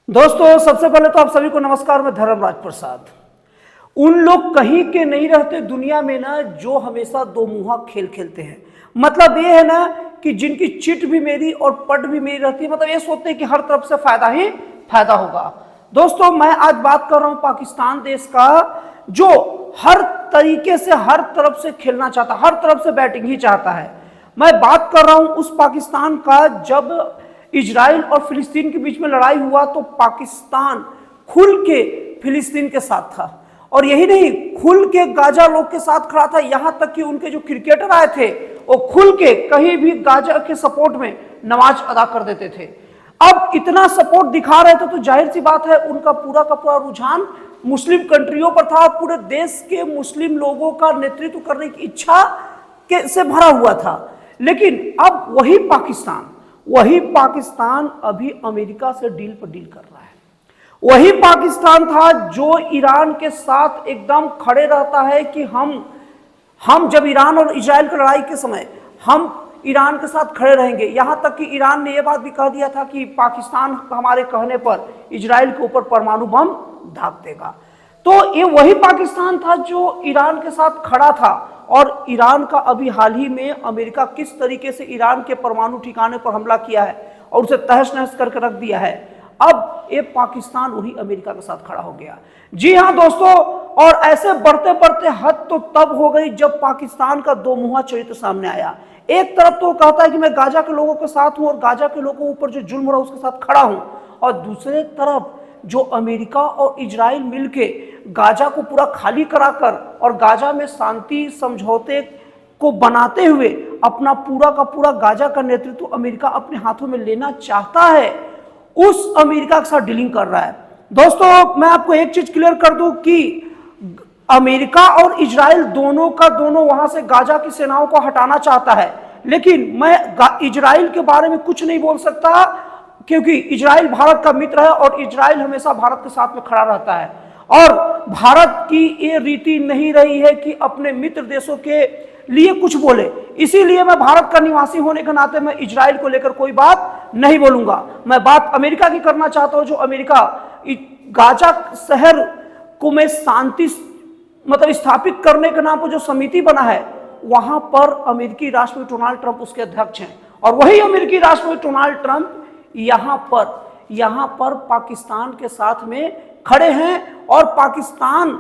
दोस्तों, सबसे पहले तो आप सभी को नमस्कार। मैं धर्मराज प्रसाद। उन लोग कहीं के नहीं रहते दुनिया में ना जो हमेशा दो मुहा खेल खेलते हैं। मतलब ये है ना कि जिनकी चिट भी मेरी और पट भी मेरी रहती है। मतलब ये सोचते हैं कि हर तरफ से फायदा ही फायदा होगा। दोस्तों, मैं आज बात कर रहा हूं पाकिस्तान देश का, जो हर तरीके से हर तरफ से खेलना चाहता, हर तरफ से बैटिंग ही चाहता है। मैं बात कर रहा हूं उस पाकिस्तान का जब इजराइल और फिलिस्तीन के बीच में लड़ाई हुआ तो पाकिस्तान खुल के फिलिस्तीन के साथ था, और यही नहीं, खुल के गाजा लोग के साथ खड़ा था। यहां तक कि उनके जो क्रिकेटर आए थे वो खुल के कहीं भी गाजा के सपोर्ट में नमाज अदा कर देते थे। अब इतना सपोर्ट दिखा रहे थे तो जाहिर सी बात है उनका पूरा का पूरा रुझान मुस्लिम कंट्रियों पर था। पूरे देश के मुस्लिम लोगों का नेतृत्व करने की इच्छा से भरा हुआ था। लेकिन अब वही पाकिस्तान अभी अमेरिका से डील पर डील कर रहा है। वही पाकिस्तान था जो ईरान के साथ एकदम खड़े रहता है कि हम जब ईरान और इजराइल की लड़ाई के समय हम ईरान के साथ खड़े रहेंगे। यहां तक कि ईरान ने यह बात भी कह दिया था कि पाकिस्तान हमारे कहने पर इजराइल के ऊपर परमाणु बम दाग देगा। तो ये वही पाकिस्तान था जो ईरान के साथ खड़ा था। और ईरान का अभी हाल ही में अमेरिका किस तरीके से ईरान के परमाणु ठिकाने पर हमला किया है और उसे तहस नहस करके रख दिया है। अब ये पाकिस्तान वही अमेरिका के साथ खड़ा हो गया। जी हां दोस्तों, और ऐसे बढ़ते बढ़ते हद तो तब हो गई जब पाकिस्तान का दो मुहा चरित्र सामने आया। एक तरफ तो कहता है कि मैं गाजा के लोगों के साथ हूं और गाजा के लोगों के ऊपर जो जुल्म हो रहा है उसके साथ खड़ा हूं, और दूसरे तरफ जो अमेरिका और इजराइल मिलके गाजा को पूरा खाली कराकर और गाजा में शांति समझौते को बनाते हुए अपना पूरा का पूरा गाजा का नेतृत्व अमेरिका अपने हाथों में लेना चाहता है, उस अमेरिका के साथ डीलिंग कर रहा है। दोस्तों, मैं आपको एक चीज क्लियर कर दूं कि अमेरिका और इजराइल दोनों का दोनों वहां से गाजा की सेनाओं को हटाना चाहता है। लेकिन मैं इजराइल के बारे में कुछ नहीं बोल सकता, क्योंकि इजराइल भारत का मित्र है और इजराइल हमेशा भारत के साथ में खड़ा रहता है। और भारत की ये रीति नहीं रही है कि अपने मित्र देशों के लिए कुछ बोले। इसीलिए मैं भारत का निवासी होने के नाते मैं इजराइल को लेकर कोई बात नहीं बोलूंगा। मैं बात अमेरिका की करना चाहता हूं। जो अमेरिका गाजा शहर को में शांति मतलब स्थापित करने के नाम पर जो समिति बना है, वहां पर अमेरिकी राष्ट्रपति डोनाल्ड ट्रंप उसके अध्यक्ष हैं। और वही अमेरिकी राष्ट्रपति डोनाल्ड ट्रंप यहां पर पाकिस्तान के साथ में खड़े हैं। और पाकिस्तान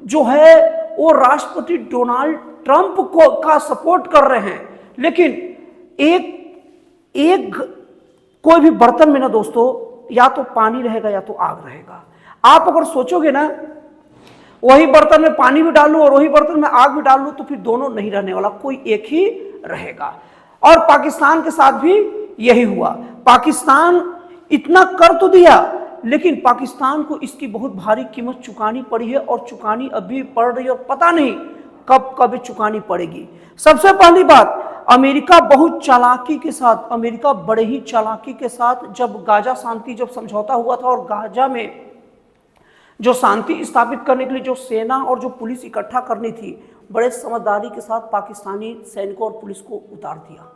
जो है वो राष्ट्रपति डोनाल्ड ट्रंप को का सपोर्ट कर रहे हैं। लेकिन एक कोई भी बर्तन में ना दोस्तों, या तो पानी रहेगा या तो आग रहेगा। आप अगर सोचोगे ना वही बर्तन में पानी भी डाल लूं और वही बर्तन में आग भी डाल लूं, तो फिर दोनों नहीं रहने वाला, कोई एक ही रहेगा। और पाकिस्तान के साथ भी यही हुआ। पाकिस्तान इतना कर तो दिया, लेकिन पाकिस्तान को इसकी बहुत भारी कीमत चुकानी पड़ी है, और चुकानी अभी पड़ रही है, और पता नहीं कब चुकानी पड़ेगी। सबसे पहली बात, अमेरिका बहुत चालाकी के साथ, अमेरिका बड़े ही चालाकी के साथ जब गाजा शांति जब समझौता हुआ था और गाजा में जो शांति स्थापित करने के लिए जो सेना और जो पुलिस इकट्ठा करनी थी, बड़े समझदारी के साथ पाकिस्तानी सैनिकों और पुलिस को उतार दिया।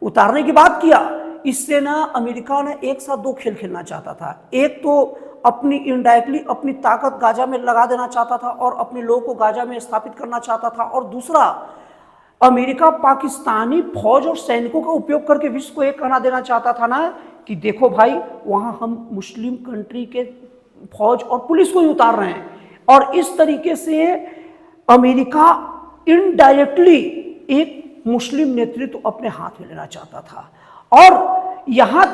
उतारने की बात किया, इससे ना अमेरिका ने एक साथ दो खेल खेलना चाहता था। एक तो अपनी इनडायरेक्टली अपनी ताकत गाजा में लगा देना चाहता था और अपने लोगों को गाजा में स्थापित करना चाहता था, और दूसरा अमेरिका पाकिस्तानी फौज और सैनिकों का उपयोग करके विश्व को एक कहना देना चाहता था ना कि देखो भाई, वहां हम मुस्लिम कंट्री के फौज और पुलिस को ही उतार रहे हैं। और इस तरीके से अमेरिका इनडायरेक्टली एक मुस्लिम नेतृत्व अपने हाथ में लेना चाहता था। और यहां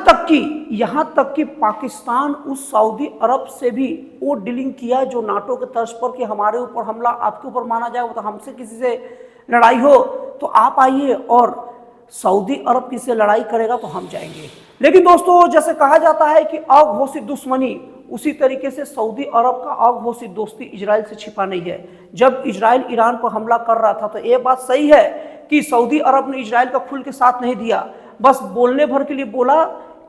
तक कि पाकिस्तान उस सऊदी अरब से भी वो डीलिंग किया जो नाटो के तर्ज पर कि हमारे ऊपर हमला आपके ऊपर माना जाए, तो हमसे किसी से लड़ाई हो तो आप आइए, और सऊदी अरब किसी से लड़ाई करेगा तो हम जाएंगे। लेकिन दोस्तों, जैसे कहा जाता है कि अघोषित दुश्मनी, उसी तरीके से सऊदी अरब का अघोषित दोस्ती इजराइल से छिपा नहीं है। जब इजराइल ईरान पर हमला कर रहा था तो ये बात सही है कि सऊदी अरब ने इजराइल का खुल के साथ नहीं दिया, बस बोलने भर के लिए बोला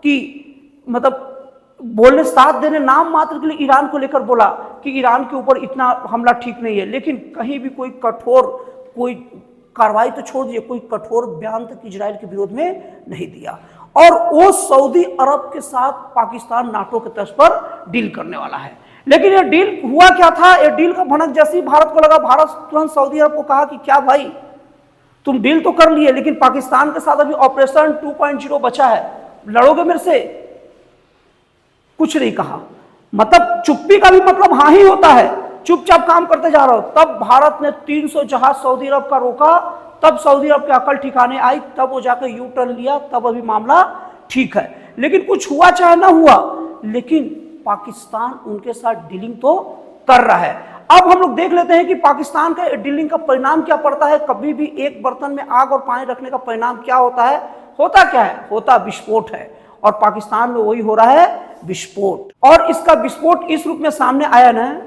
कि मतलब बोलने साथ देने नाम मात्र के लिए ईरान को लेकर बोला कि ईरान के ऊपर इतना हमला ठीक नहीं है। लेकिन कहीं भी कोई कठोर कोई कार्रवाई तो छोड़ दिए, कोई कठोर बयान तक इजराइल के विरोध में नहीं दिया। और वो सऊदी अरब के साथ पाकिस्तान नाटो के तर्ज पर डील करने वाला है। लेकिन ये डील हुआ क्या था, ये डील का भनक जैसे ही भारत को लगा, भारत तुरंत सऊदी अरब को कहा कि क्या भाई तुम डील तो कर लिए, लेकिन पाकिस्तान के साथ अभी ऑपरेशन 2.0 बचा है, लड़ोगे मेरे से? कुछ नहीं कहा। मतलब चुप्पी का भी मतलब हाँ ही होता है, चुपचाप काम करते जा रहे हो। तब भारत ने 300 जहाज सऊदी अरब का रोका, तब सऊदी अरब की अकल ठिकाने आई, तब वो जाकर यू टर्न लिया, तब अभी मामला ठीक है। लेकिन कुछ हुआ चाहे ना हुआ, लेकिन पाकिस्तान उनके साथ डीलिंग तो कर रहा है। अब हम लोग देख लेते हैं कि पाकिस्तान का डीलिंग का परिणाम क्या पड़ता है। कभी भी एक बर्तन में आग और पानी रखने का परिणाम क्या होता है? होता क्या है? होता विस्फोट है। और पाकिस्तान में वही हो रहा है, विस्फोट। और इसका विस्फोट इस रूप में सामने आया ना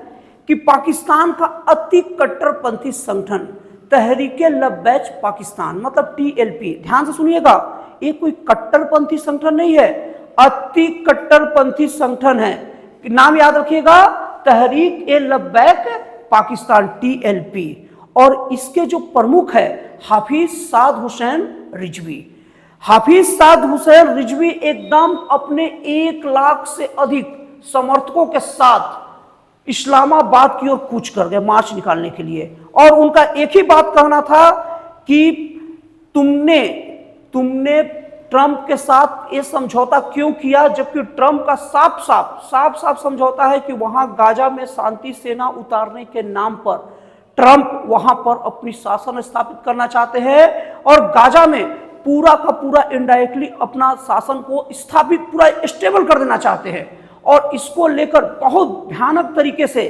कि पाकिस्तान का अति कट्टरपंथी संगठन तहरीके लब्बैक पाकिस्तान, मतलब टीएलपी, ध्यान से सुनिएगा, ये कोई कट्टरपंथी संगठन नहीं है, अति कट्टरपंथी संगठन है। नाम याद रखिएगा, तहरीक ए लब्बैक पाकिस्तान, टीएलपी। और इसके जो प्रमुख है हाफिज साद हुसैन रिजवी। हाफिज साद हुसैन रिजवी एकदम अपने 1 लाख से अधिक समर्थकों के साथ इस्लामाबाद की ओर कूच कर गए मार्च निकालने के लिए। और उनका एक ही बात कहना था कि तुमने ट्रंप के साथ ये समझौता क्यों किया, जबकि ट्रंप का साफ समझौता है कि वहां गाजा में शांति सेना उतारने के नाम पर ट्रंप वहां पर अपनी शासन स्थापित करना चाहते हैं और गाजा में पूरा का पूरा इनडायरेक्टली अपना शासन को स्थापित, पूरा स्टेबल कर देना चाहते हैं। और इसको लेकर बहुत भयानक तरीके से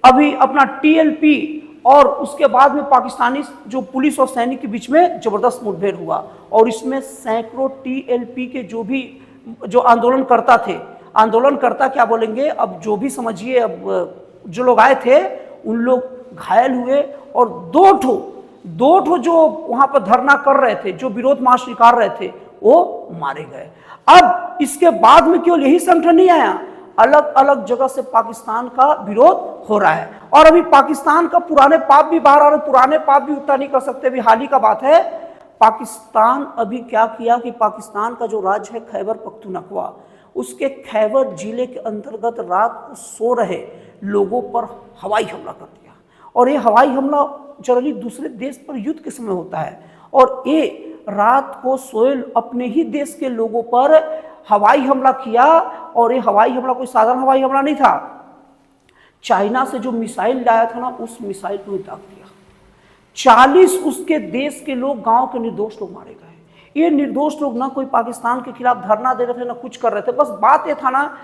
अभी अपना टीएलपी और उसके बाद में पाकिस्तानी जो पुलिस और सैनिक के बीच में जबरदस्त मुठभेड़ हुआ। और इसमें सैकड़ों टीएलपी के जो आंदोलनकर्ता क्या बोलेंगे, अब जो भी समझिए, अब जो लोग आए थे उन लोग घायल हुए और दो ठो जो वहां पर धरना कर रहे थे, जो विरोध मार्च निकाल रहे थे, वो मारे गए। अब इसके बाद में केवल यही संगठन नहीं आया, अलग अलग जगह से पाकिस्तान का विरोध हो रहा है। और अभी पाकिस्तान का पुराने पाप भी बाहर आ रहे, पुराने पाप भी उतना नहीं कर सकते। अभी हाल ही का बात है, पाकिस्तान अभी क्या किया कि पाकिस्तान का जो राज्य है खैबर पख्तूनख्वा, उसके खैबर जिले के अंतर्गत रात को सो रहे लोगों पर हवाई हमला कर दिया। और ये हवाई हमला जनरली दूसरे देश पर युद्ध के समय होता है, और ये रात को सोए अपने ही देश के लोगों पर हवाई हमला किया। और ये हवाई हमला कोई साधारण हवाई हमला नहीं था, चाइना से जो मिसाइल लाया था ना, उस मिसाइल को दाग दिया। 40 उसके देश के लोग, गांव के निर्दोष लोग मारे गए। ये निर्दोष लोग ना कोई पाकिस्तान के खिलाफ धरना दे रहे थे, ना कुछ कर रहे थे, बस बात ये था ना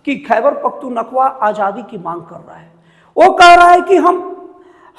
कि खैबर पख्तूनख्वा आज़ादी की मांग कर रहा है। वो कह रहा है कि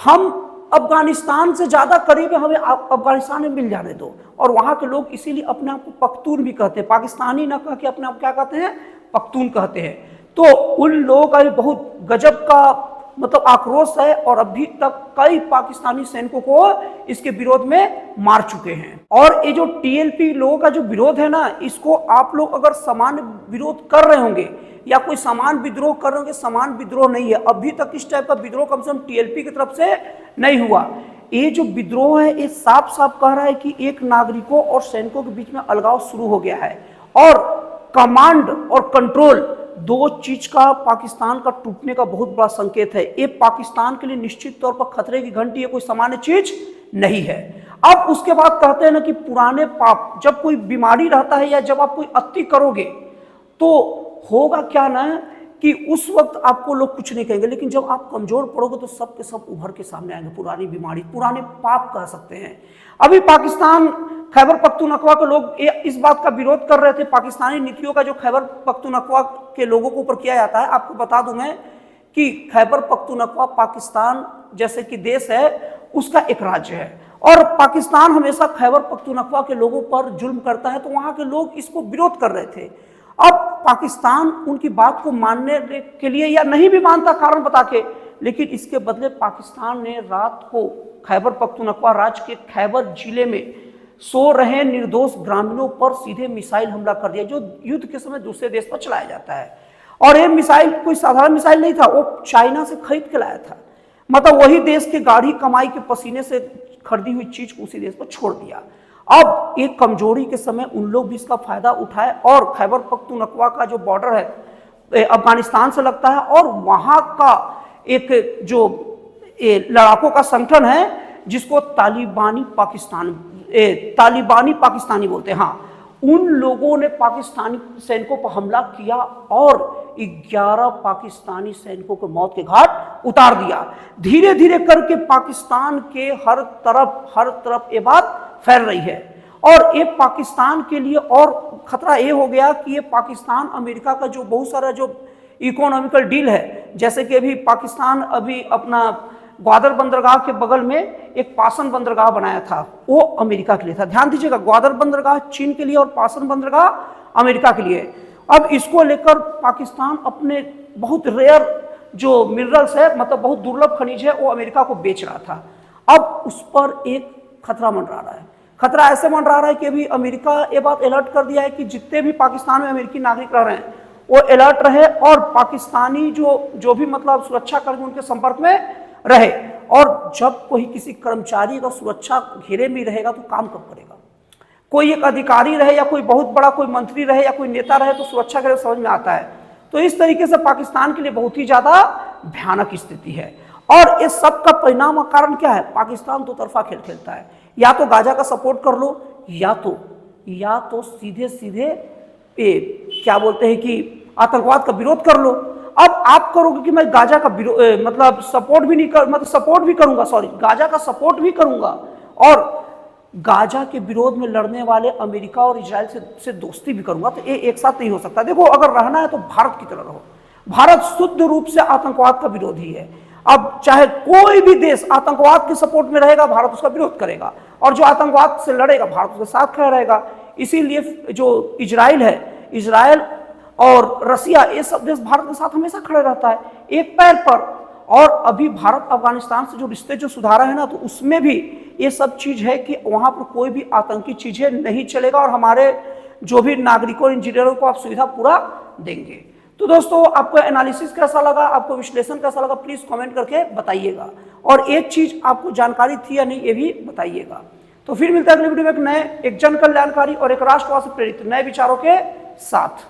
हम अफगानिस्तान से ज्यादा करीब है, हमें अफगानिस्तान में मिल जाने दो। और वहां के लोग इसीलिए अपने आप को पख्तून भी कहते हैं, पाकिस्तानी ना कह के अपने आप क्या कहते हैं, पख्तून कहते हैं। तो उन लोगों का भी बहुत गजब का मतलब आक्रोश है, और अभी तक कई पाकिस्तानी सैनिकों को इसके विरोध में मार चुके हैं। और ये जो टीएलपी लोगों का जो विरोध है ना, इसको आप लोग अगर सामान्य विरोध कर रहे होंगे या कोई समान विद्रोह कर रहे होंगे, समान विद्रोह नहीं है। अभी तक इस टाइप का विद्रोह कम से कम टीएलपी की तरफ से नहीं हुआ। ये जो विद्रोह है, ये साफ कह रहा है कि एक नागरिकों और सैनिकों के बीच में अलगाव शुरू हो गया है, और कमांड और कंट्रोल, दो चीज का पाकिस्तान का टूटने का बहुत बड़ा संकेत है। ये पाकिस्तान के लिए निश्चित तौर पर खतरे की घंटी है, कोई सामान्य चीज नहीं है। अब उसके बाद कहते हैं ना कि पुराने पाप, जब कोई बीमारी रहता है या जब आप कोई अति करोगे तो होगा क्या ना कि उस वक्त आपको लोग कुछ नहीं कहेंगे, लेकिन जब आप कमजोर पड़ोगे तो सब के सब उभर के सामने आएंगे। पुरानी बीमारी, पुराने पाप कह सकते हैं। अभी पाकिस्तान खैबर पख्तूनख्वा के लोग इस बात का विरोध कर रहे थे, पाकिस्तानी नीतियों का जो खैबर पख्तूनख्वा के लोगों के ऊपर किया जाता है। आपको बता दूं मैं कि खैबर पख्तूनख्वा पाकिस्तान जैसे कि देश है, उसका एक राज्य है, और पाकिस्तान हमेशा खैबर पख्तूनख्वा के लोगों पर जुल्म करता है, तो वहां के लोग इसको विरोध कर रहे थे। अब पाकिस्तान उनकी बात को मानने के लिए या नहीं भी मानता कारण बता के, लेकिन इसके बदले पाकिस्तान ने रात को खैबर पख्तूनख्वा राज्य के खैबर जिले में सो रहे निर्दोष ग्रामीणों पर सीधे मिसाइल हमला कर दिया, जो युद्ध के समय दूसरे देश पर चलाया जाता है। और ये मिसाइल कोई साधारण मिसाइल नहीं था, वो चाइना से खरीद के लाया था। मतलब वही देश के गाढ़ी कमाई के पसीने से खरीदी हुई चीज को उसी देश पर छोड़ दिया। अब एक कमजोरी के समय उन लोग भी इसका फायदा उठाए और खैबर पख्तूनख्वा का जो बॉर्डर है अफगानिस्तान से लगता है और वहां का एक जो लड़ाकों का संगठन है जिसको तालिबानी पाकिस्तानी बोलते हैं, हाँ, उन लोगों ने पाकिस्तानी सैनिकों पर हमला किया और 11 पाकिस्तानी सैनिकों को मौत के घाट उतार दिया। धीरे धीरे करके पाकिस्तान के हर तरफ ये बात फैल रही है और ये पाकिस्तान के लिए और खतरा ये हो गया कि ये पाकिस्तान अमेरिका का जो बहुत सारा जो इकोनॉमिकल डील है, जैसे कि अभी पाकिस्तान अभी अपना ग्वादर बंदरगाह के बगल में एक पासन बंदरगाह बनाया था, वो अमेरिका के लिए था। ध्यान दीजिएगा, ग्वादर बंदरगाह चीन के लिए और पासन बंदरगाह अमेरिका के लिए। अब इसको लेकर पाकिस्तान अपने बहुत रेयर जो मिनरल्स है, मतलब बहुत दुर्लभ खनिज है, वो अमेरिका को बेच रहा था। अब उस पर एक खतरा मंडरा रहा है। खतरा ऐसे मंडरा रहा है कि अभी अमेरिका ये बात अलर्ट कर दिया है कि जितने भी पाकिस्तान में अमेरिकी नागरिक रह रहे हैं वो अलर्ट रहे और पाकिस्तानी जो भी मतलब सुरक्षा कर्मी उनके संपर्क में रहे। और जब कोई किसी कर्मचारी का सुरक्षा घेरे में रहेगा तो काम कब करेगा? कोई एक अधिकारी रहे या कोई बहुत बड़ा कोई मंत्री रहे या कोई नेता रहे तो सुरक्षा घेरे समझ में आता है। तो इस तरीके से पाकिस्तान के लिए बहुत ही ज्यादा भयानक स्थिति है। और इस सब का परिणाम और कारण क्या है? पाकिस्तान दो तरफा खेल खेलता है, या तो गाजा का सपोर्ट कर लो या तो सीधे सीधे क्या बोलते हैं कि आतंकवाद का विरोध कर लो। अब आप करोगे कि मैं गाजा का मतलब सपोर्ट भी नहीं कर, मतलब सपोर्ट भी करूंगा, सॉरी, गाजा का सपोर्ट भी करूंगा और गाजा के विरोध में लड़ने वाले अमेरिका और इजराइल से दोस्ती भी करूंगा, तो ये एक साथ नहीं हो सकता। देखो, अगर रहना है तो भारत की तरह रहो। भारत शुद्ध रूप से आतंकवाद का विरोधी है। अब चाहे कोई भी देश आतंकवाद के सपोर्ट में रहेगा, भारत उसका विरोध करेगा, और जो आतंकवाद से लड़ेगा भारत उसके साथ खड़ा रहेगा। इसीलिए जो इजराइल है, इजराइल और रसिया, ये सब देश भारत के साथ हमेशा खड़े रहता है एक पैर पर। और अभी भारत अफगानिस्तान से जो रिश्ते जो सुधारा है ना, तो उसमें भी ये सब चीज है कि वहां पर कोई भी आतंकी चीजें नहीं चलेगा और हमारे जो भी नागरिकों इंजीनियरों को आप सुविधा पूरा देंगे। तो दोस्तों, आपको एनालिसिस कैसा लगा, आपको विश्लेषण कैसा लगा, प्लीज कमेंट करके बताइएगा। और एक चीज आपको जानकारी थी या नहीं, ये भी बताइएगा। तो फिर मिलता है अगले वीडियो में एक नए, एक जन कल्याणकारी और एक राष्ट्रवाद से प्रेरित नए विचारों के साथ।